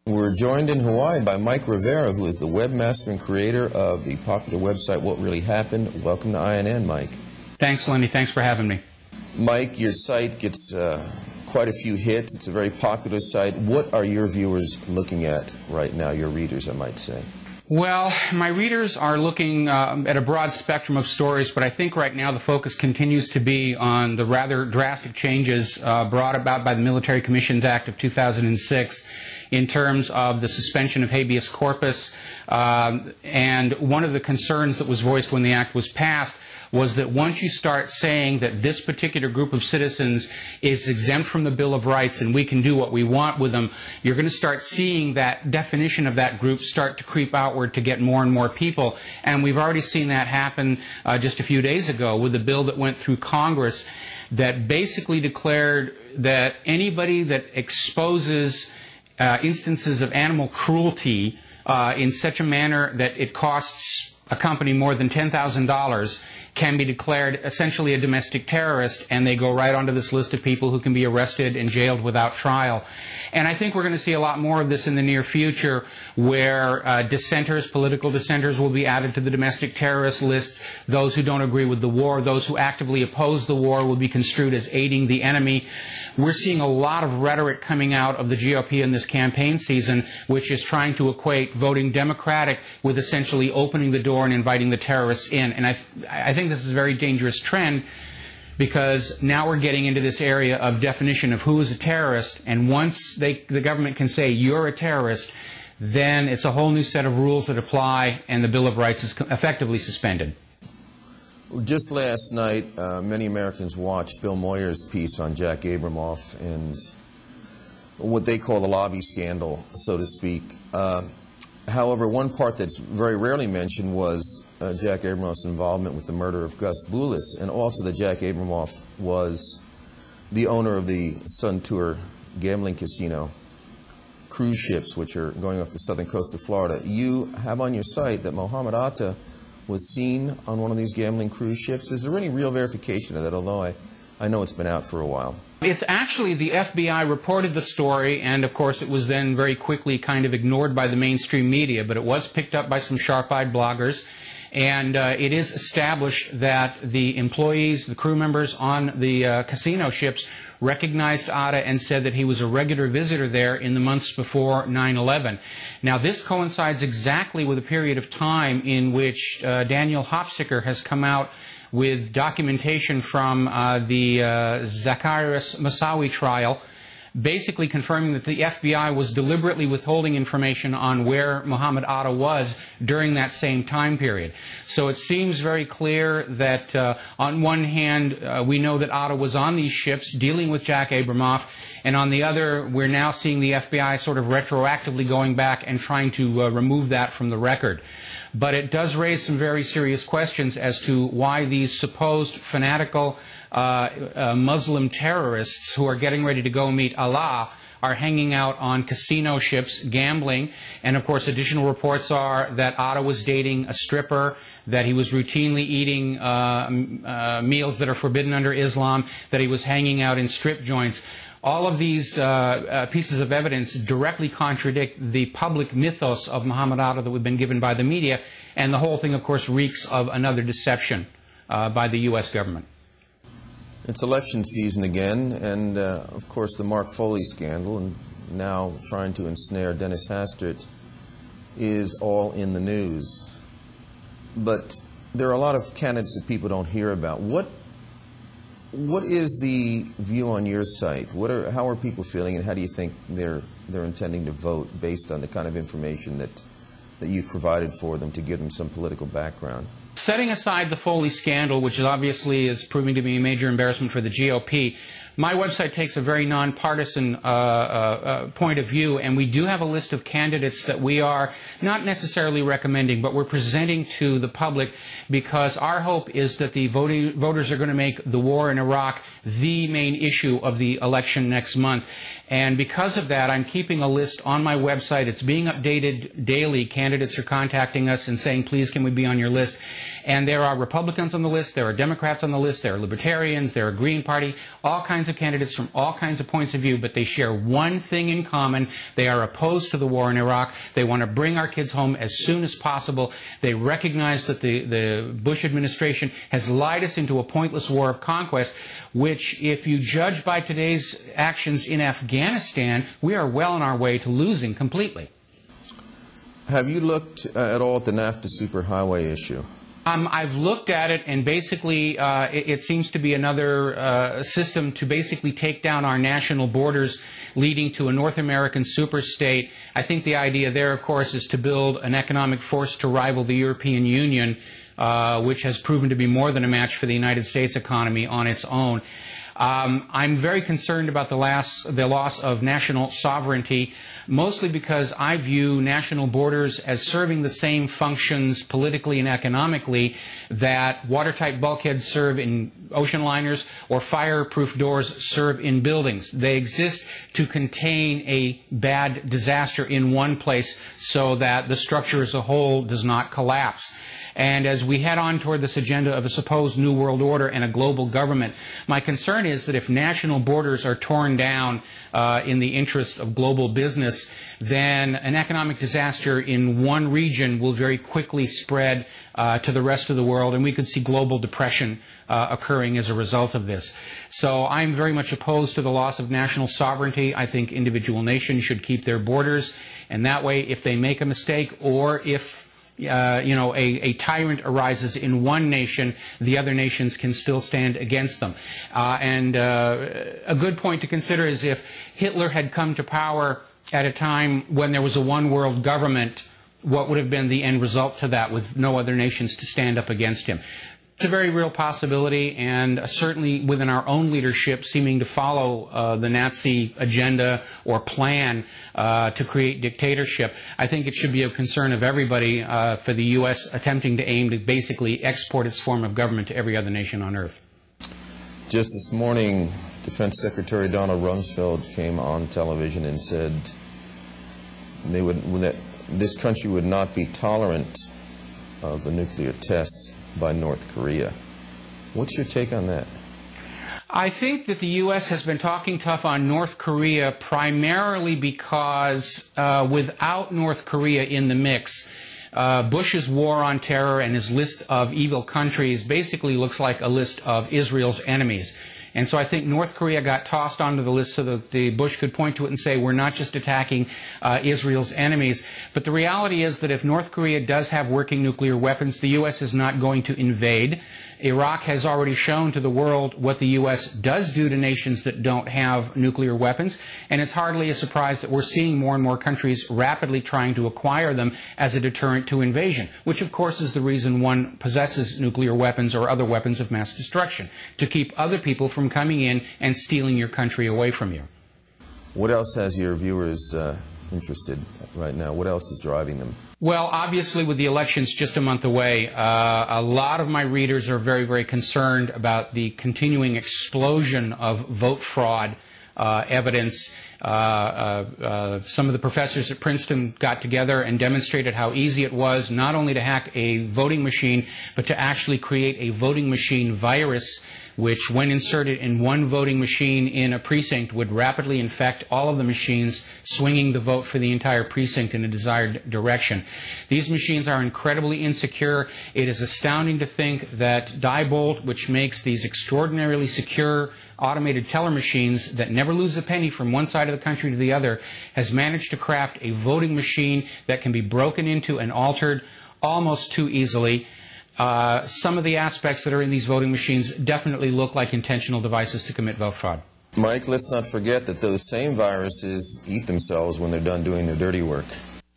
We're joined in Hawaii by Mike Rivera, who is the webmaster and creator of the popular website What Really Happened. Welcome to INN, Mike. Thanks, Lenny. Thanks for having me. Mike, your site gets quite a few hits. It's a very popular site. What are your viewers looking at right now, your readers, I might say? Well, my readers are looking at a broad spectrum of stories, but I think right now the focus continues to be on the rather drastic changes brought about by the Military Commissions Act of 2006 in terms of the suspension of habeas corpus. And one of the concerns that was voiced when the act was passed was that once you start saying that this particular group of citizens is exempt from the Bill of Rights and we can do what we want with them, you're going to start seeing that definition of that group start to creep outward to get more and more people. And we've already seen that happen just a few days ago with the bill that went through Congress that basically declared that anybody that exposes instances of animal cruelty in such a manner that it costs a company more than $10,000 can be declared essentially a domestic terrorist, and they go right onto this list of people who can be arrested and jailed without trial. And I think we're going to see a lot more of this in the near future, where dissenters, political dissenters, will be added to the domestic terrorist list. Those who don't agree with the war, those who actively oppose the war, will be construed as aiding the enemy. We're seeing a lot of rhetoric coming out of the GOP in this campaign season, which is trying to equate voting Democratic with essentially opening the door and inviting the terrorists in. And I think this is a very dangerous trend, because now we're getting into this area of definition of who is a terrorist, and once the government can say you're a terrorist, then it's a whole new set of rules that apply, and the Bill of Rights is effectively suspended. Just last night, many Americans watched Bill Moyer's piece on Jack Abramoff and what they call the lobby scandal, so to speak. However, one part that's very rarely mentioned was Jack Abramoff's involvement with the murder of Gus Boulis, and also that Jack Abramoff was the owner of the Sun Tour gambling casino cruise ships, which are going off the southern coast of Florida. You have on your site that Mohammed Atta was seen on one of these gambling cruise ships. Is there any real verification of that, although I know it's been out for a while? It's actually the FBI reported the story, and of course it was then very quickly kind of ignored by the mainstream media, but it was picked up by some sharp-eyed bloggers, and it is established that the employees, the crew members on the casino ships recognized Atta and said that he was a regular visitor there in the months before 9/11. Now, this coincides exactly with a period of time in which Daniel Hofsicker has come out with documentation from the Zacarias Moussaoui trial, basically confirming that the FBI was deliberately withholding information on where Mohammed Atta was during that same time period. So it seems very clear that on one hand, we know that Atta was on these ships dealing with Jack Abramoff, and on the other, we're now seeing the FBI sort of retroactively going back and trying to remove that from the record. But it does raise some very serious questions as to why these supposed fanatical Muslim terrorists who are getting ready to go meet Allah are hanging out on casino ships gambling. And of course, additional reports are that Atta was dating a stripper, that he was routinely eating meals that are forbidden under Islam, that he was hanging out in strip joints. All of these pieces of evidence directly contradict the public mythos of Mohammed Atta that we've been given by the media, and the whole thing, of course, reeks of another deception by the U.S. government. It's election season again, and of course the Mark Foley scandal, and now trying to ensnare Dennis Hastert, is all in the news. But there are a lot of candidates that people don't hear about. What is the view on your site? How are people feeling, and how do you think they're intending to vote based on the kind of information that you've provided for them to give them some political background? Setting aside the Foley scandal, which obviously is proving to be a major embarrassment for the GOP, my website takes a very nonpartisan point of view, and we do have a list of candidates that we are not necessarily recommending, but we're presenting to the public, because our hope is that the voters are going to make the war in Iraq the main issue of the election next month. And because of that, I'm keeping a list on my website. It's being updated daily. Candidates are contacting us and saying, please, can we be on your list? And there are Republicans on the list, there are Democrats on the list, there are Libertarians, there are Green Party, all kinds of candidates from all kinds of points of view, but they share one thing in common. They are opposed to the war in Iraq. They want to bring our kids home as soon as possible. They recognize that the Bush administration has lied us into a pointless war of conquest, which, if you judge by today's actions in Afghanistan, we are well on our way to losing completely. Have you looked at all at the NAFTA superhighway issue? I've looked at it, and basically it seems to be another system to basically take down our national borders, leading to a North American superstate. I think the idea there, of course, is to build an economic force to rival the European Union, which has proven to be more than a match for the United States economy on its own. I'm very concerned about the loss of national sovereignty, mostly because I view national borders as serving the same functions politically and economically that watertight bulkheads serve in ocean liners or fireproof doors serve in buildings. They exist to contain a bad disaster in one place so that the structure as a whole does not collapse. And as we head on toward this agenda of a supposed new world order and a global government, my concern is that if national borders are torn down in the interest of global business, then an economic disaster in one region will very quickly spread to the rest of the world, and we could see global depression occurring as a result of this. So I'm very much opposed to the loss of national sovereignty. I think individual nations should keep their borders, and that way, if they make a mistake or if a tyrant arises in one nation, the other nations can still stand against them. A good point to consider is if Hitler had come to power at a time when there was a one-world government, what would have been the end result to that with no other nations to stand up against him? It's a very real possibility, and certainly within our own leadership seeming to follow the Nazi agenda or plan to create dictatorship, I think it should be a concern of everybody for the U.S. attempting to aim to basically export its form of government to every other nation on earth. Just this morning, Defense Secretary Donald Rumsfeld came on television and said that this country would not be tolerant of a nuclear test by North Korea. What's your take on that? I think that the U.S. has been talking tough on North Korea primarily because without North Korea in the mix, Bush's war on terror and his list of evil countries basically looks like a list of Israel's enemies. And so I think North Korea got tossed onto the list so that the Bush could point to it and say, we're not just attacking Israel's enemies. But the reality is that if North Korea does have working nuclear weapons, the U.S. is not going to invade. Iraq has already shown to the world what the U.S. does do to nations that don't have nuclear weapons, and it's hardly a surprise that we're seeing more and more countries rapidly trying to acquire them as a deterrent to invasion, which of course is the reason one possesses nuclear weapons or other weapons of mass destruction, to keep other people from coming in and stealing your country away from you. What else has your viewers interested right now? What else is driving them? Well, obviously, with the elections just a month away, a lot of my readers are very, very concerned about the continuing explosion of vote fraud evidence. Some of the professors at Princeton got together and demonstrated how easy it was not only to hack a voting machine, but to actually create a voting machine virus, which, when inserted in one voting machine in a precinct, would rapidly infect all of the machines, swinging the vote for the entire precinct in a desired direction. These machines are incredibly insecure. It is astounding to think that Diebold, which makes these extraordinarily secure automated teller machines that never lose a penny from one side of the country to the other, has managed to craft a voting machine that can be broken into and altered almost too easily. Some of the aspects that are in these voting machines definitely look like intentional devices to commit vote fraud. Mike, let's not forget that those same viruses eat themselves when they're done doing their dirty work.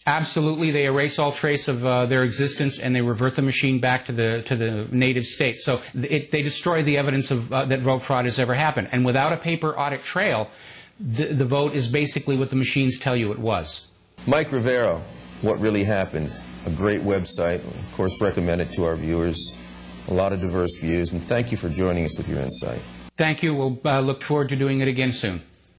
Absolutely. They erase all trace of their existence, and they revert the machine back to the native state. So they destroy the evidence of that vote fraud has ever happened. And without a paper audit trail, the vote is basically what the machines tell you it was. Mike Rivero, What Really Happened. A great website, of course, recommend it to our viewers. A lot of diverse views, and thank you for joining us with your insight. Thank you. We'll look forward to doing it again soon.